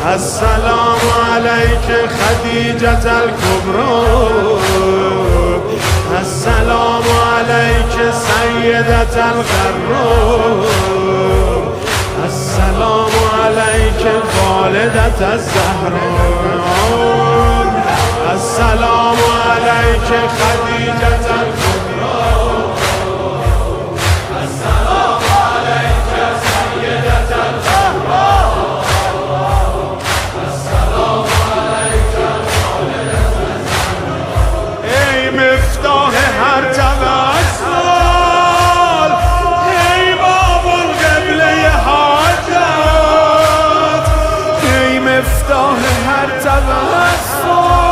السلام عليك خديجة الكبرى، السلام عليك سيدة الغرور، السلام عليك والدة الزهراء، السلام عليك خديجة الكبرى، السلام عليك سيدة الغرور، السلام عليك والدة الزهراء. ای مفتاح هر توسل، ای باب القبله حاجت، ای مفتاح هر توسل،